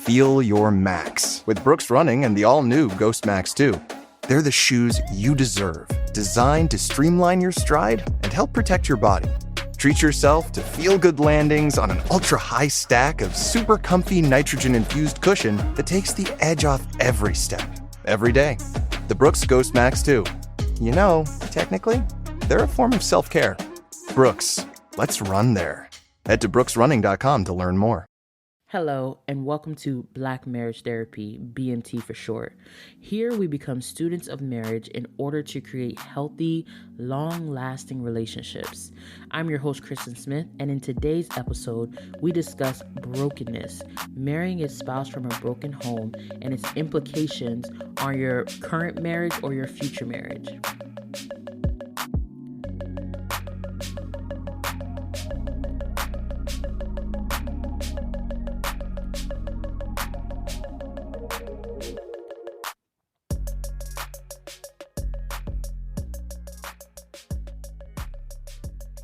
feel your max with Brooks Running and the all-new Ghost Max 2. They're the shoes you deserve, designed to streamline your stride and help protect your body. Treat yourself to feel-good landings on an ultra-high stack of super comfy nitrogen-infused cushion that takes the edge off every step, every day. The Brooks Ghost Max 2. You know, technically, they're a form of self-care. Brooks, let's run there. Head to brooksrunning.com to learn more. Hello, and welcome to Black Marriage Therapy, BMT for short. Here we become students of marriage in order to create healthy, long-lasting relationships. I'm your host, Kristen Smith, and in today's episode, we discuss brokenness, marrying a spouse from a broken home, and its implications on your current marriage or your future marriage.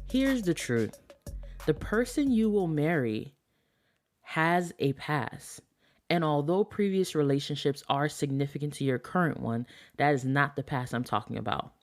Here's the truth. The person you will marry has a past. And although previous relationships are significant to your current one, that is not the past I'm talking about.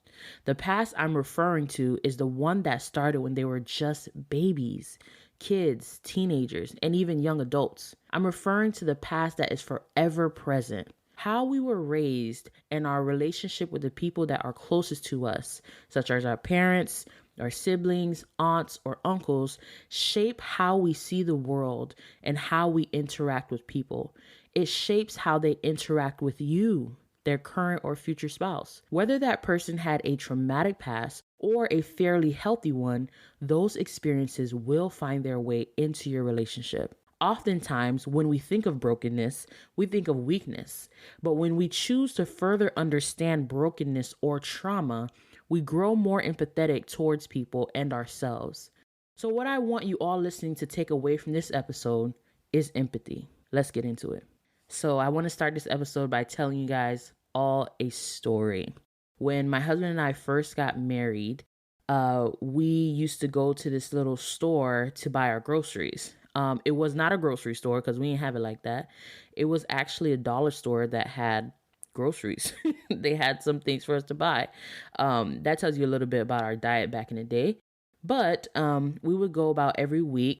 The past I'm referring to is the one that started when they were just babies, kids, teenagers, and even young adults. I'm referring to the past that is forever present. How we were raised and our relationship with the people that are closest to us, such as our parents, our siblings, aunts, or uncles, shape how we see the world and how we interact with people. It shapes how they interact with you, their current or future spouse. Whether that person had a traumatic past or a fairly healthy one, those experiences will find their way into your relationship. Oftentimes, when we think of brokenness, we think of weakness. But when we choose to further understand brokenness or trauma, we grow more empathetic towards people and ourselves. So what I want you all listening to take away from this episode is empathy. Let's get into it. So I want to start this episode by telling you guys all a story. When my husband and I first got married, we used to go to this little store to buy our groceries. It was not a grocery store because we didn't have it like that. It was actually a dollar store that had groceries. They had some things for us to buy. That tells you a little bit about our diet back in the day. But we would go about every week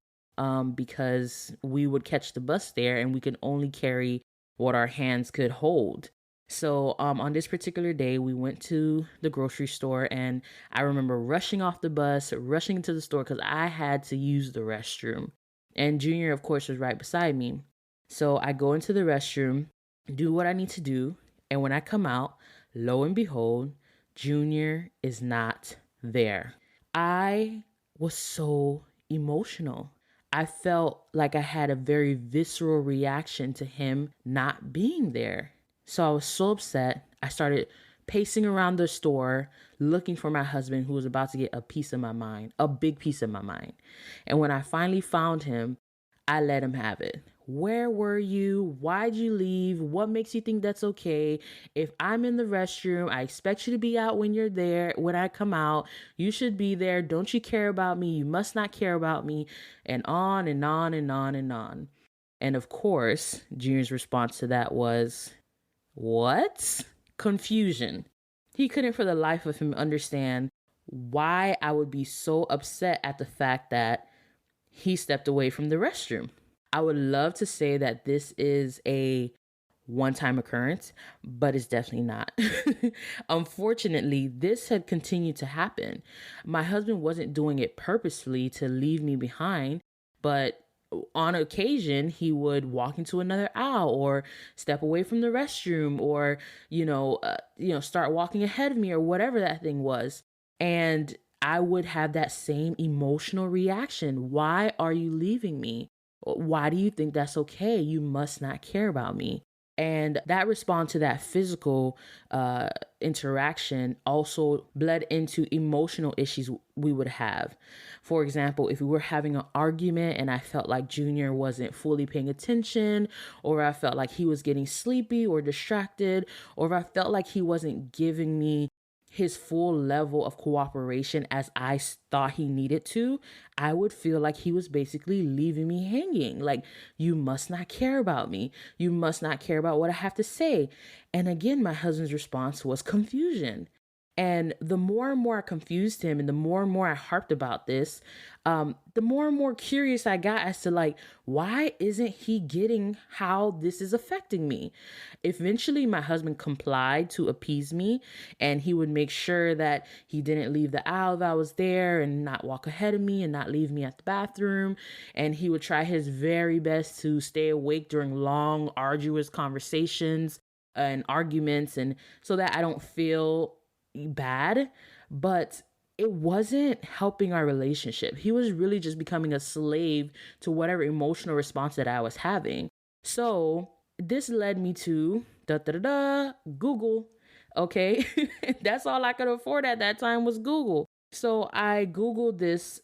because we would catch the bus there and we could only carry what our hands could hold. So on this particular day, we went to the grocery store and I remember rushing off the bus, rushing into the store because I had to use the restroom. And Junior, of course, was right beside me. So I go into the restroom, do what I need to do. And when I come out, lo and behold, Junior is not there. I was so emotional. I felt like I had a very visceral reaction to him not being there. So I was so upset. I started pacing around the store, looking for my husband who was about to get a piece of my mind, a big piece of my mind. And when I finally found him, I let him have it. Where were you? Why'd you leave? What makes you think that's okay? If I'm in the restroom, I expect you to be out when you're there. When I come out, you should be there. Don't you care about me? You must not care about me. And on and on and on and on. And of course, Junior's response to that was, what? Confusion. He couldn't for the life of him understand why I would be so upset at the fact that he stepped away from the restroom. I would love to say that this is a one-time occurrence, but it's definitely not. Unfortunately, this had continued to happen. My husband wasn't doing it purposefully to leave me behind, but on occasion, he would walk into another aisle or step away from the restroom or, start walking ahead of me or whatever that thing was. And I would have that same emotional reaction. Why are you leaving me? Why do you think that's okay? You must not care about me. And that response to that physical interaction also bled into emotional issues we would have. For example, if we were having an argument and I felt like Junior wasn't fully paying attention, or I felt like he was getting sleepy or distracted, or if I felt like he wasn't giving me his full level of cooperation as I thought he needed to, I would feel like he was basically leaving me hanging. Like, you must not care about me. You must not care about what I have to say. And again, my husband's response was confusion. And the more and more I confused him and the more and more I harped about this, the more and more curious I got as to like, why isn't he getting how this is affecting me? Eventually, my husband complied to appease me, and he would make sure that he didn't leave the aisle that I was there and not walk ahead of me and not leave me at the bathroom. And he would try his very best to stay awake during long, arduous conversations and arguments, and so that I don't feel bad. But it wasn't helping our relationship. He was really just becoming a slave to whatever emotional response that I was having. So this led me to Google. Okay. That's all I could afford at that time was Google. So I Googled this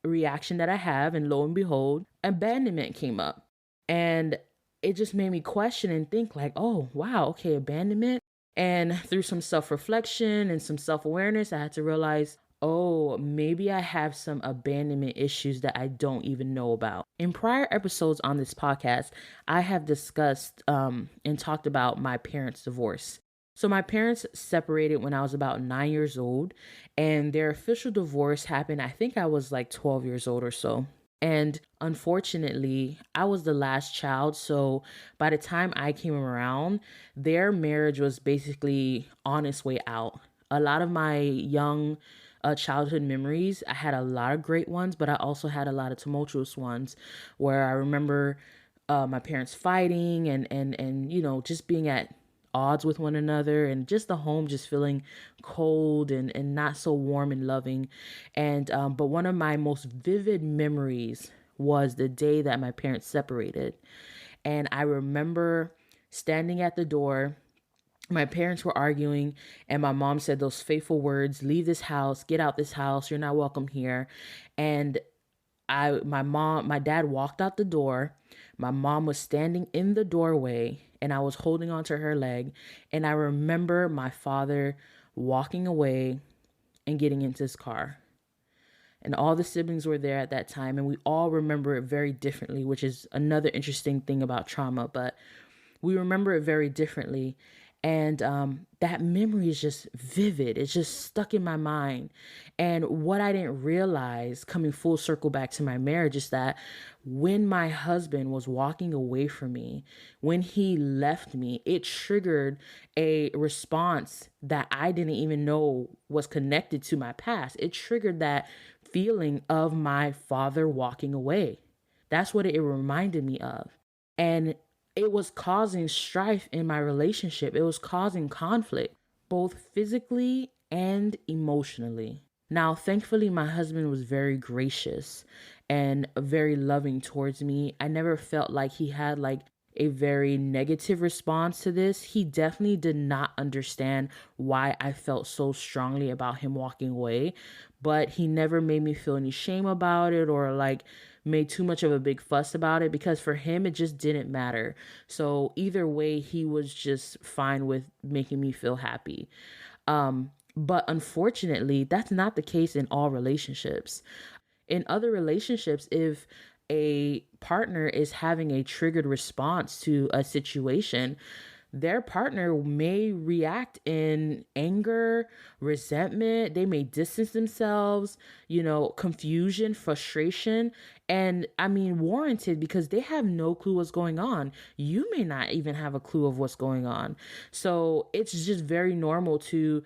reaction that I have, and lo and behold, abandonment came up. And it just made me question and think like, oh, wow, okay, abandonment. And through some self-reflection and some self-awareness, I had to realize, oh, maybe I have some abandonment issues that I don't even know about. In prior episodes on this podcast, I have discussed and talked about my parents' divorce. So my parents separated when I was about 9 years old, and their official divorce happened, I think I was like 12 years old or so. And unfortunately, I was the last child. So by the time I came around, their marriage was basically on its way out. A lot of my young childhood memories, I had a lot of great ones, but I also had a lot of tumultuous ones where I remember my parents fighting and just being at odds with one another, and just the home just feeling cold and not so warm and loving. And but one of my most vivid memories was the day that my parents separated. And I remember standing at the door. My parents were arguing, and my mom said those fateful words, leave this house, get out this house, you're not welcome here. And my dad walked out the door. My mom was standing in the doorway, and I was holding onto her leg. And I remember my father walking away and getting into his car. And all the siblings were there at that time, and we all remember it very differently, which is another interesting thing about trauma, but we remember it very differently. And that memory is just vivid. It's just stuck in my mind. And what I didn't realize, coming full circle back to my marriage, is that when my husband was walking away from me, when he left me, it triggered a response that I didn't even know was connected to my past. It triggered that feeling of my father walking away. That's what it reminded me of. And it was causing strife in my relationship. It was causing conflict, both physically and emotionally. Now, thankfully, my husband was very gracious and very loving towards me. I never felt like he had like a very negative response to this. He definitely did not understand why I felt so strongly about him walking away, but he never made me feel any shame about it or like made too much of a big fuss about it, because for him it just didn't matter. So either way, he was just fine with making me feel happy. But unfortunately, that's not the case in all relationships. In other relationships, if a partner is having a triggered response to a situation, their partner may react in anger, resentment. They may distance themselves, confusion, frustration. And I mean, warranted, because they have no clue what's going on. You may not even have a clue of what's going on. So it's just very normal to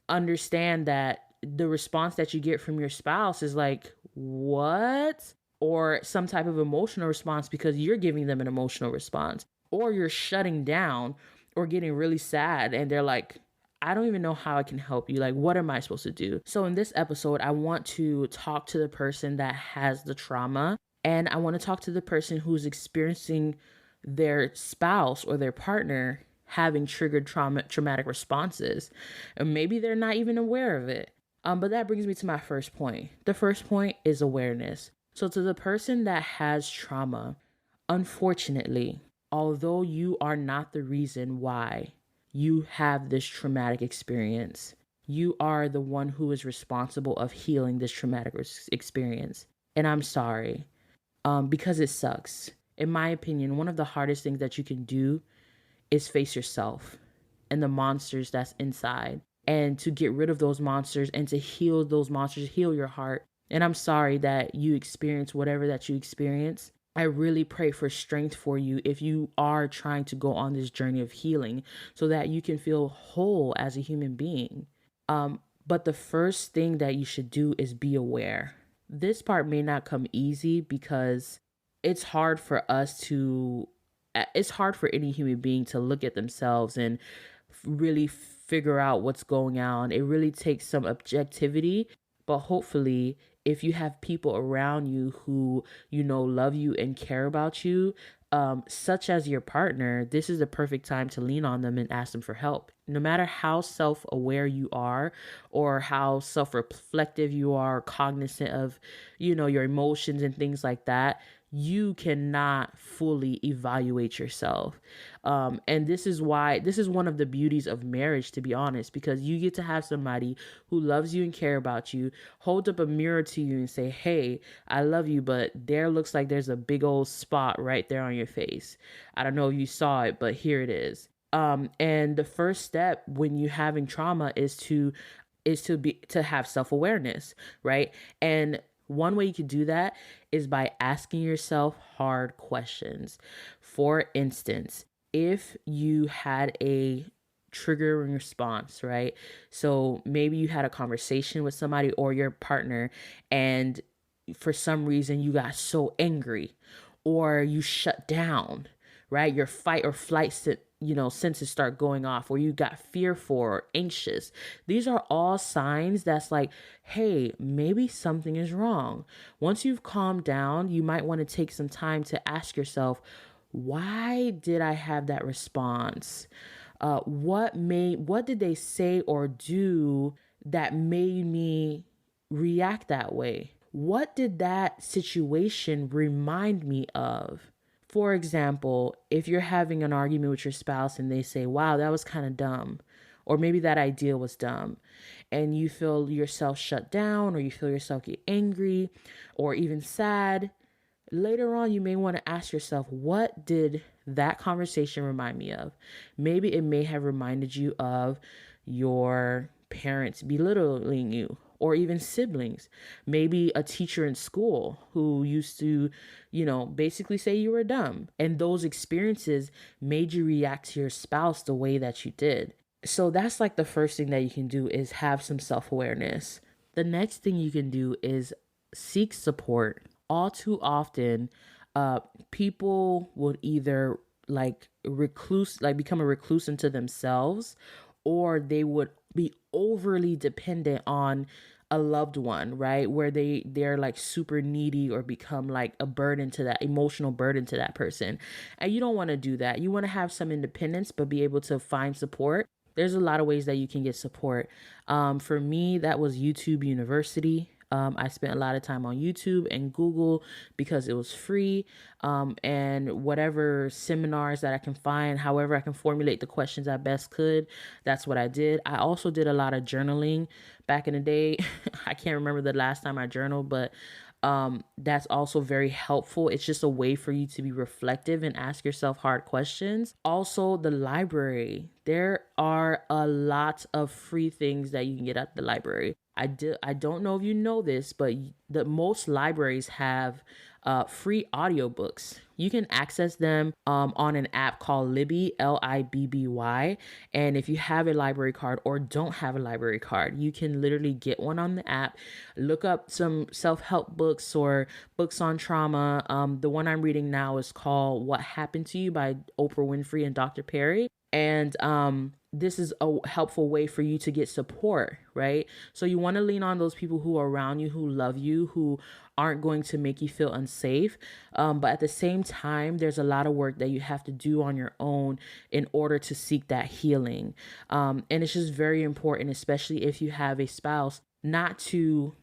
understand that the response that you get from your spouse is like, what? Or some type of emotional response because you're giving them an emotional response, or you're shutting down or getting really sad and they're like, I don't even know how I can help you. Like, what am I supposed to do? So in this episode, I want to talk to the person that has the trauma, and I want to talk to the person who's experiencing their spouse or their partner having triggered traumatic responses. And maybe they're not even aware of it. But that brings me to my first point. The first point is awareness. So to the person that has trauma, unfortunately, although you are not the reason why you have this traumatic experience. You are the one who is responsible of healing this traumatic experience. And I'm sorry, because it sucks. In my opinion, one of the hardest things that you can do is face yourself and the monsters that's inside, and to get rid of those monsters and to heal those monsters, heal your heart. And I'm sorry that you experience whatever that you experience. I really pray for strength for you if you are trying to go on this journey of healing so that you can feel whole as a human being. But the first thing that you should do is be aware. This part may not come easy because it's hard for us to, it's hard for any human being to look at themselves and really figure out what's going on. It really takes some objectivity, but hopefully, if you have people around you who love you and care about you, such as your partner, this is the perfect time to lean on them and ask them for help. No matter how self-aware you are or how self-reflective you are, cognizant of, your emotions and things like that, you cannot fully evaluate yourself. And this is one of the beauties of marriage, to be honest, because you get to have somebody who loves you and care about you, hold up a mirror to you and say, hey, I love you, but there looks like there's a big old spot right there on your face. I don't know if you saw it, but here it is. And the first step when you're having trauma is to have self-awareness, right? And one way you can do that is by asking yourself hard questions. For instance, if you had a triggering response, right? So maybe you had a conversation with somebody or your partner, and for some reason you got so angry or you shut down, right? Your fight or flight senses start going off, or you got fearful or anxious. These are all signs that's like, hey, maybe something is wrong. Once you've calmed down, you might want to take some time to ask yourself, why did I have that response? What did they say or do that made me react that way? What did that situation remind me of? For example, if you're having an argument with your spouse and they say, wow, that was kind of dumb, or maybe that idea was dumb, and you feel yourself shut down, or you feel yourself get angry, or even sad, later on, you may want to ask yourself, what did that conversation remind me of? Maybe it may have reminded you of your parents belittling you, or even siblings. Maybe a teacher in school who used to, basically say you were dumb. And those experiences made you react to your spouse the way that you did. So that's like the first thing that you can do, is have some self-awareness. The next thing you can do is seek support. All too often, people would either become a recluse into themselves, or they would be overly dependent on a loved one, right? Where they're like super needy or become like a burden to that emotional burden to that person. And you don't want to do that. You want to have some independence, but be able to find support. There's a lot of ways that you can get support. For me, that was YouTube University. I spent a lot of time on YouTube and Google because it was free, and whatever seminars that I can find, however I can formulate the questions I best could, that's what I did. I also did a lot of journaling back in the day. I can't remember the last time I journaled, but that's also very helpful. It's just a way for you to be reflective and ask yourself hard questions. Also, the library. There are a lot of free things that you can get at the library. I don't know if you know this, but the most libraries have free audiobooks. You can access them on an app called Libby, Libby. And if you have a library card or don't have a library card, you can literally get one on the app. Look up some self-help books or books on trauma. The one I'm reading now is called What Happened to You by Oprah Winfrey and Dr. Perry. And this is a helpful way for you to get support, right? So you want to lean on those people who are around you, who love you, who aren't going to make you feel unsafe. But at the same time, there's a lot of work that you have to do on your own in order to seek that healing. And it's just very important, especially if you have a spouse, not to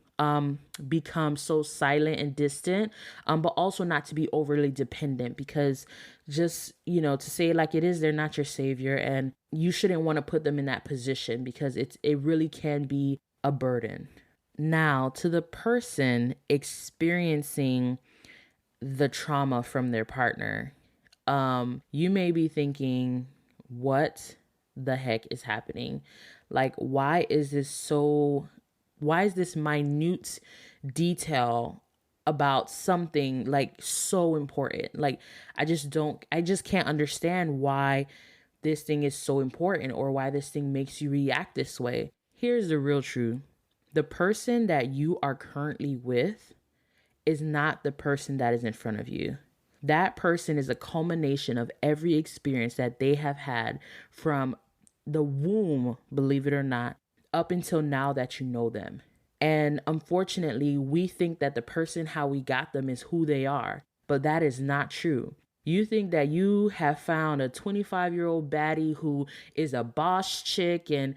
become so silent and distant, but also not to be overly dependent, because just, to say it like it is, they're not your savior, and you shouldn't want to put them in that position, because it really can be a burden. Now, to the person experiencing the trauma from their partner, you may be thinking, what the heck is happening? Like, why is this minute detail about something like so important? Like, I just can't understand why this thing is so important, or why this thing makes you react this way. Here's the real truth. The person that you are currently with is not the person that is in front of you. That person is a culmination of every experience that they have had from the womb, believe it or not, up until now that you know them. And unfortunately, we think that the person, how we got them, is who they are, but that is not true. You think that you have found a 25-year-old baddie who is a boss chick, and,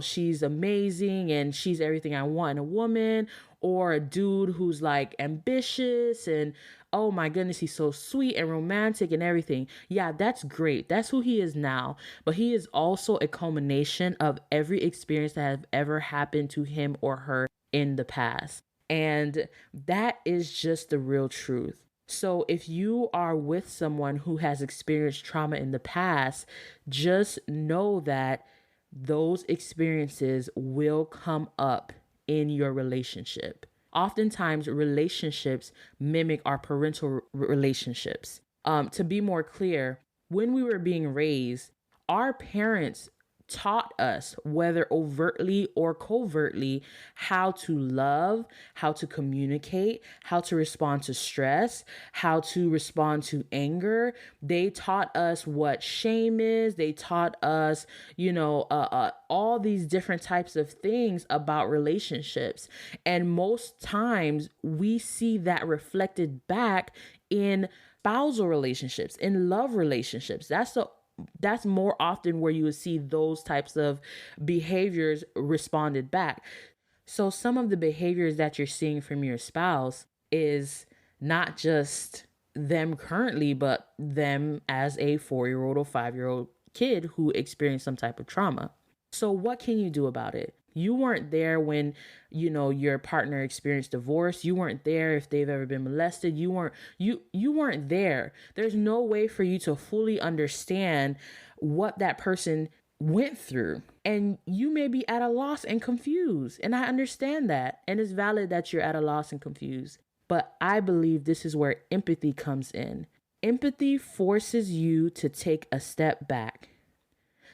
she's amazing and she's everything I want in a woman, or a dude who's like ambitious and, oh my goodness, he's so sweet and romantic and everything. Yeah, that's great. That's who he is now. But he is also a culmination of every experience that have ever happened to him or her in the past. And that is just the real truth. So if you are with someone who has experienced trauma in the past, just know that those experiences will come up in your relationship. Oftentimes, relationships mimic our parental relationships. To be more clear, when we were being raised, our parents taught us, whether overtly or covertly, how to love, how to communicate, how to respond to stress, how to respond to anger. They taught us what shame is. They taught us, all these different types of things about relationships. And most times we see that reflected back in spousal relationships, in love relationships. That's more often where you would see those types of behaviors responded back. So some of the behaviors that you're seeing from your spouse is not just them currently, but them as a 4-year-old or 5-year-old kid who experienced some type of trauma. So what can you do about it? You weren't there when, your partner experienced divorce. You weren't there if they've ever been molested. You weren't there. There's no way for you to fully understand what that person went through. And you may be at a loss and confused. And I understand that. And it's valid that you're at a loss and confused. But I believe this is where empathy comes in. Empathy forces you to take a step back,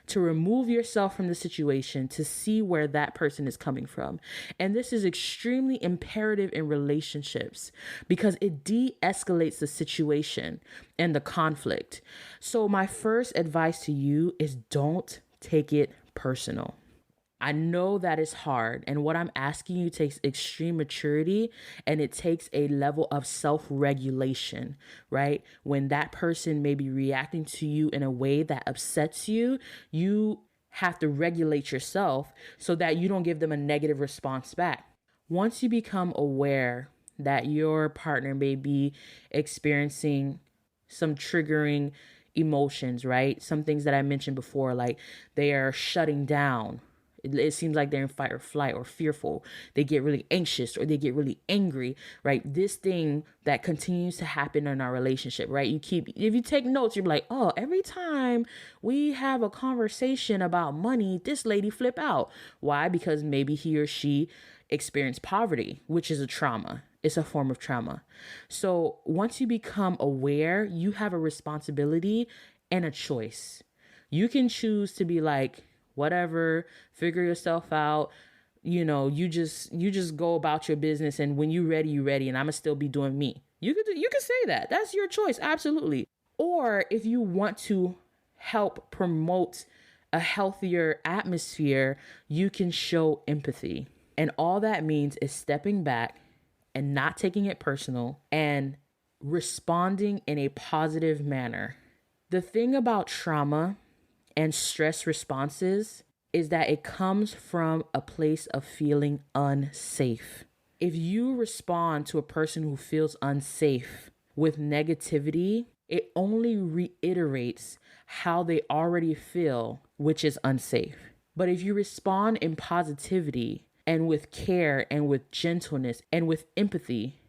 to remove yourself from the situation, to see where that person is coming from. And this is extremely imperative in relationships because it de-escalates the situation and the conflict. So my first advice to you is don't take it personal. I know that is hard, and what I'm asking you takes extreme maturity, and it takes a level of self-regulation, right? When that person may be reacting to you in a way that upsets you, you have to regulate yourself so that you don't give them a negative response back. Once you become aware that your partner may be experiencing some triggering emotions, right? Some things that I mentioned before, like they are shutting down. It seems like they're in fight or flight or fearful. They get really anxious or they get really angry, right? This thing that continues to happen in our relationship, right? If you take notes, you're like, oh, every time we have a conversation about money, this lady flip out. Why? Because maybe he or she experienced poverty, which is a trauma. It's a form of trauma. So once you become aware, you have a responsibility and a choice. You can choose to be like, whatever, figure yourself out. You just go about your business, and when you're ready, and I'ma still be doing me. You could say that. That's your choice, absolutely. Or if you want to help promote a healthier atmosphere, you can show empathy. And all that means is stepping back and not taking it personal and responding in a positive manner. The thing about trauma and stress responses is that it comes from a place of feeling unsafe. If you respond to a person who feels unsafe with negativity, it only reiterates how they already feel, which is unsafe. But if you respond in positivity and with care and with gentleness and with empathy,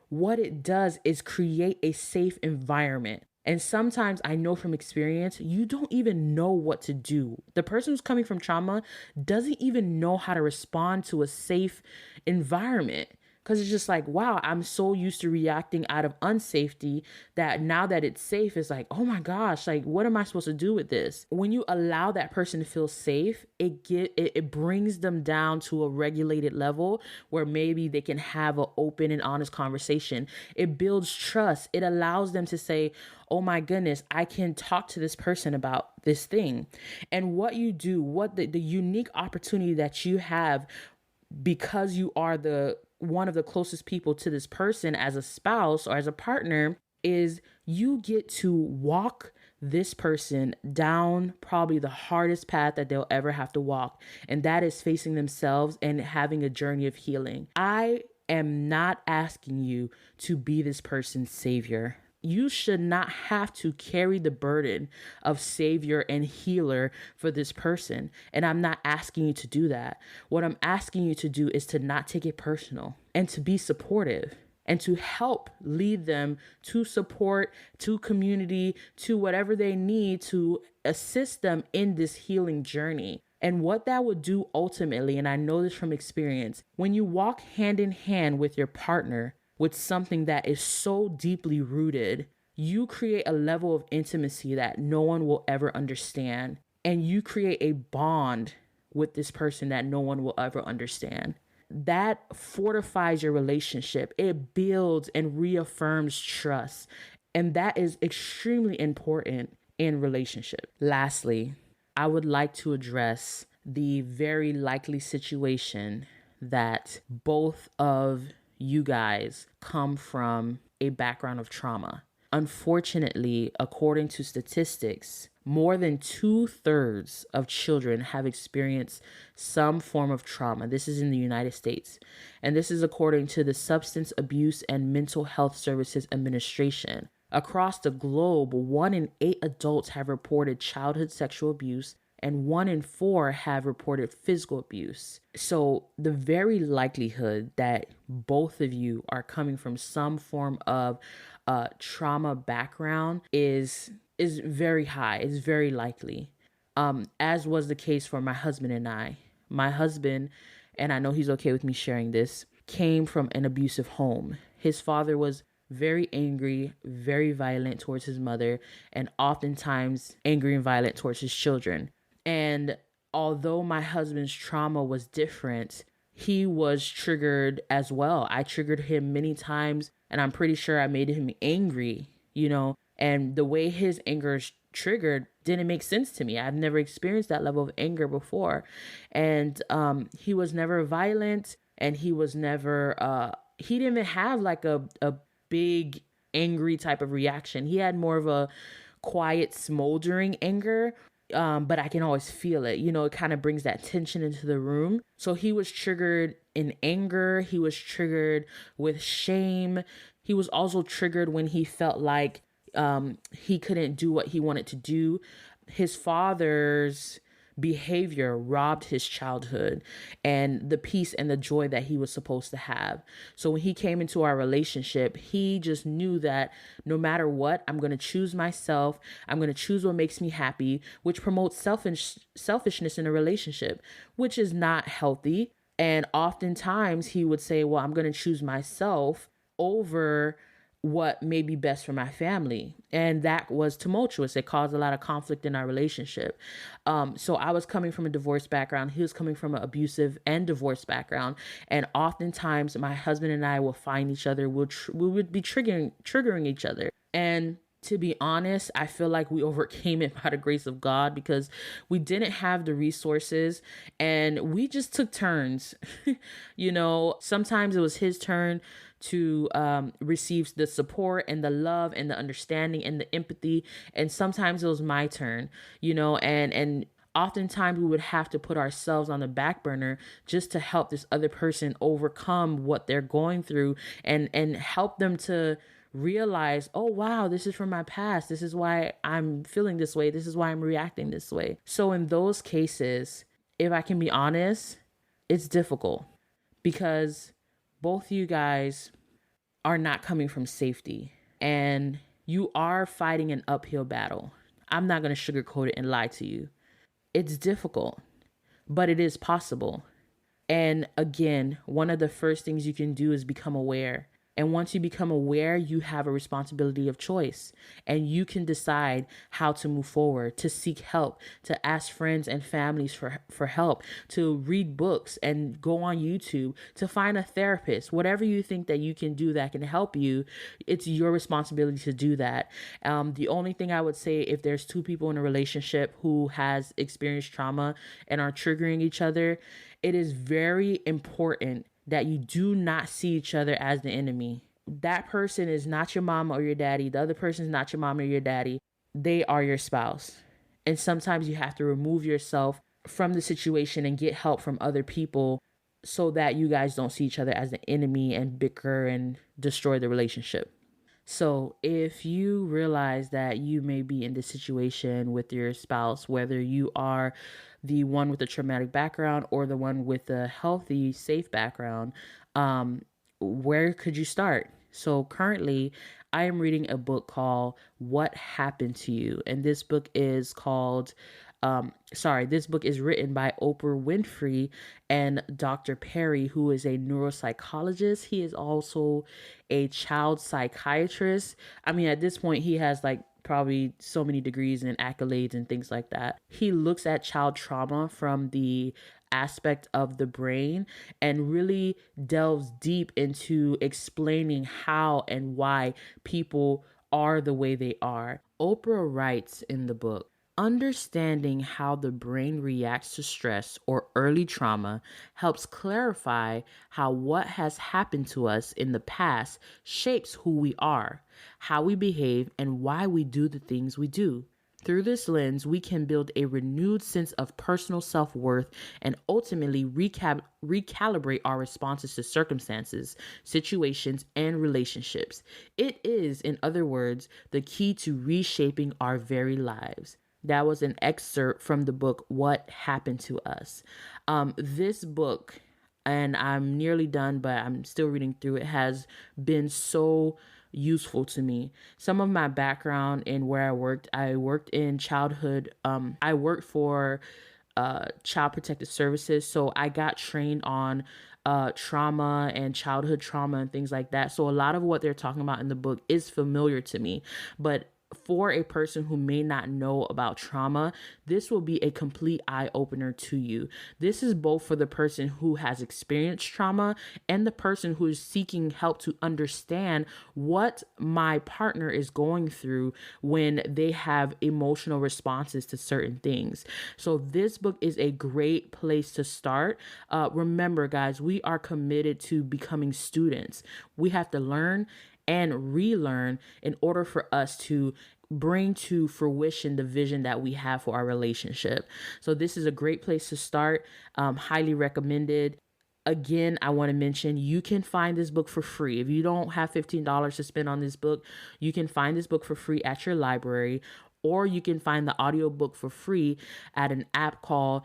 what it does is create a safe environment. And sometimes I know from experience, you don't even know what to do. The person who's coming from trauma doesn't even know how to respond to a safe environment. Because it's just like, wow, I'm so used to reacting out of unsafety that now that it's safe, it's like, oh my gosh, like, what am I supposed to do with this? When you allow that person to feel safe, it brings them down to a regulated level where maybe they can have an open and honest conversation. It builds trust. It allows them to say, oh my goodness, I can talk to this person about this thing. And what you do, what the unique opportunity that you have, because you are the one of the closest people to this person as a spouse or as a partner, is you get to walk this person down probably the hardest path that they'll ever have to walk. And that is facing themselves and having a journey of healing. I am not asking you to be this person's savior. You should not have to carry the burden of savior and healer for this person. And I'm not asking you to do that. What I'm asking you to do is to not take it personal and to be supportive and to help lead them to support, to community, to whatever they need to assist them in this healing journey. And what that would do ultimately, and I know this from experience, when you walk hand in hand with your partner, with something that is so deeply rooted, you create a level of intimacy that no one will ever understand. And you create a bond with this person that no one will ever understand. That fortifies your relationship. It builds and reaffirms trust. And that is extremely important in relationship. Lastly, I would like to address the very likely situation that both of you guys come from a background of trauma. Unfortunately, according to statistics, more than 2/3 of children have experienced some form of trauma. This is in the United States. And this is according to the Substance Abuse and Mental Health Services Administration. Across the globe, 1 in 8 adults have reported childhood sexual abuse, and 1 in 4 have reported physical abuse. So the very likelihood that both of you are coming from some form of trauma background is very high. It's very likely. As was the case for my husband and I. My husband, and I know he's okay with me sharing this, came from an abusive home. His father was very angry, very violent towards his mother, and oftentimes angry and violent towards his children. And although my husband's trauma was different, he was triggered as well. I triggered him many times, and I'm pretty sure I made him angry, and the way his anger is triggered didn't make sense to me. I've never experienced that level of anger before. And he was never violent, and he was never, he didn't even have like a big angry type of reaction. He had more of a quiet, smoldering anger. But I can always feel it. It kind of brings that tension into the room. So he was triggered in anger. He was triggered with shame. He was also triggered when he felt like he couldn't do what he wanted to do. His father's behavior robbed his childhood and the peace and the joy that he was supposed to have. So when he came into our relationship, he just knew that no matter what, I'm going to choose myself. I'm going to choose what makes me happy, which promotes selfishness in a relationship, which is not healthy. And oftentimes he would say, well, I'm going to choose myself over what may be best for my family. And that was tumultuous. It caused a lot of conflict in our relationship. So I was coming from a divorce background. He was coming from an abusive and divorce background. And oftentimes my husband and I will find each other. We would be triggering each other. And to be honest, I feel like we overcame it by the grace of God, because we didn't have the resources and we just took turns. Sometimes it was his turn to receive the support and the love and the understanding and the empathy. And sometimes it was my turn, and Oftentimes we would have to put ourselves on the back burner just to help this other person overcome what they're going through, and help them to realize, oh wow, this is from my past. This is why I'm feeling this way. This is why I'm reacting this way. So in those cases, if I can be honest, it's difficult because both you guys are not coming from safety and you are fighting an uphill battle. I'm not going to sugarcoat it and lie to you. It's difficult, but it is possible. And again, one of the first things you can do is become aware. And once you become aware, you have a responsibility of choice, and you can decide how to move forward, to seek help, to ask friends and families for help, to read books and go on YouTube, to find a therapist. Whatever you think that you can do that can help you, it's your responsibility to do that. The only thing I would say, if there's two people in a relationship who has experienced trauma and are triggering each other, it is very important that you do not see each other as the enemy. That person is not your mama or your daddy. The other person is not your mom or your daddy. They are your spouse. And sometimes you have to remove yourself from the situation and get help from other people so that you guys don't see each other as the enemy and bicker and destroy the relationship. So if you realize that you may be in this situation with your spouse, whether you are the one with a traumatic background or the one with a healthy, safe background, where could you start? So currently, I am reading a book called What Happened to You. And this book is this book is written by Oprah Winfrey and Dr. Perry, who is a neuropsychologist. He is also a child psychiatrist. I mean, at this point, he has like probably so many degrees and accolades and things like that. He looks at child trauma from the aspect of the brain and really delves deep into explaining how and why people are the way they are. Oprah writes in the book, understanding how the brain reacts to stress or early trauma helps clarify how what has happened to us in the past shapes who we are, how we behave, and why we do the things we do. Through this lens, we can build a renewed sense of personal self-worth and ultimately recalibrate our responses to circumstances, situations, and relationships. It is, in other words, the key to reshaping our very lives. That was an excerpt from the book, What Happened to Us. This book, and I'm nearly done, but I'm still reading through it, has been so useful to me. Some of my background in where I worked in childhood. I worked for Child Protective Services, so I got trained on trauma and childhood trauma and things like that. So a lot of what they're talking about in the book is familiar to me, but for a person who may not know about trauma, this will be a complete eye opener to you. This is both for the person who has experienced trauma and the person who is seeking help to understand what my partner is going through when they have emotional responses to certain things. So this book is a great place to start. Remember, guys, we are committed to becoming students. We have to learn and relearn in order for us to bring to fruition the vision that we have for our relationship. So this is a great place to start. Highly recommended. Again, I want to mention you can find this book for free. If you don't have $15 to spend on this book, you can find this book for free at your library, or you can find the audiobook for free at an app called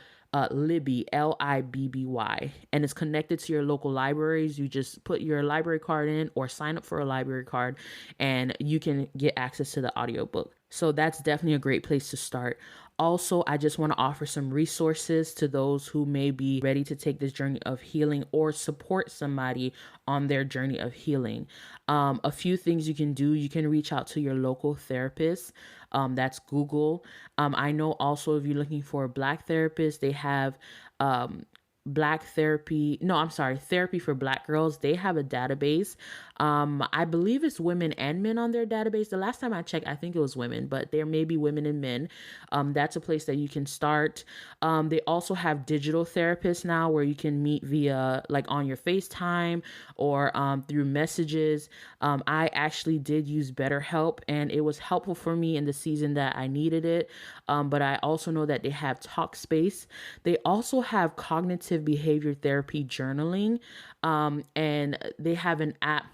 Libby, Libby, and it's connected to your local libraries. You just put your library card in or sign up for a library card and you can get access to the audiobook. So that's definitely a great place to start. Also, I just want to offer some resources to those who may be ready to take this journey of healing or support somebody on their journey of healing. A few things you can do. You can reach out to your local therapist. That's Google. I know also if you're looking for a Black therapist, they have Therapy for Black Girls. They have a database. I believe it's women and men on their database. The last time I checked, I think it was women, but there may be women and men. That's a place that you can start. They also have digital therapists now where you can meet via like on your FaceTime or through messages. I actually did use BetterHelp, and it was helpful for me in the season that I needed it. But I also know that they have Talkspace. They also have cognitive behavior therapy journaling, and they have an app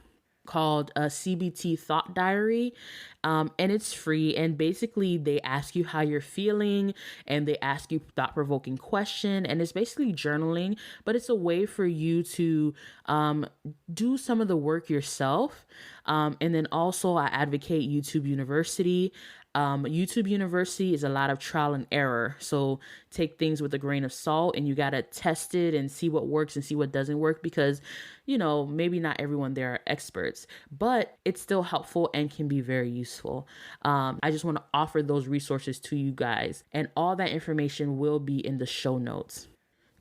called a CBT Thought Diary, and it's free. And basically, they ask you how you're feeling, and they ask you thought-provoking question, and it's basically journaling, but it's a way for you to do some of the work yourself. And then also, I advocate YouTube University. YouTube University is a lot of trial and error. So take things with a grain of salt, and you got to test it and see what works and see what doesn't work, because, maybe not everyone there are experts, but it's still helpful and can be very useful. I just want to offer those resources to you guys, and all that information will be in the show notes.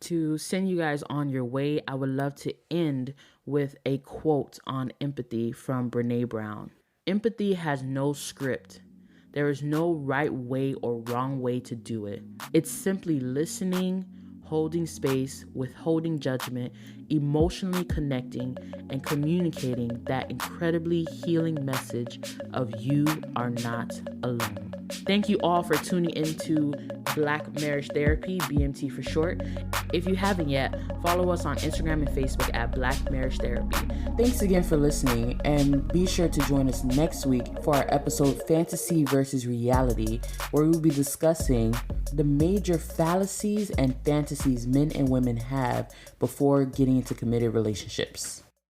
To send you guys on your way, I would love to end with a quote on empathy from Brené Brown. Empathy has no script. There is no right way or wrong way to do it. It's simply listening, holding space, withholding judgment, emotionally connecting, and communicating that incredibly healing message of you are not alone. Thank you all for tuning into Black Marriage Therapy, BMT for short. If you haven't yet, follow us on Instagram and Facebook at Black Marriage Therapy. Thanks again for listening, and be sure to join us next week for our episode Fantasy versus Reality, where we'll be discussing the major fallacies and fantasies men and women have before getting into committed relationships.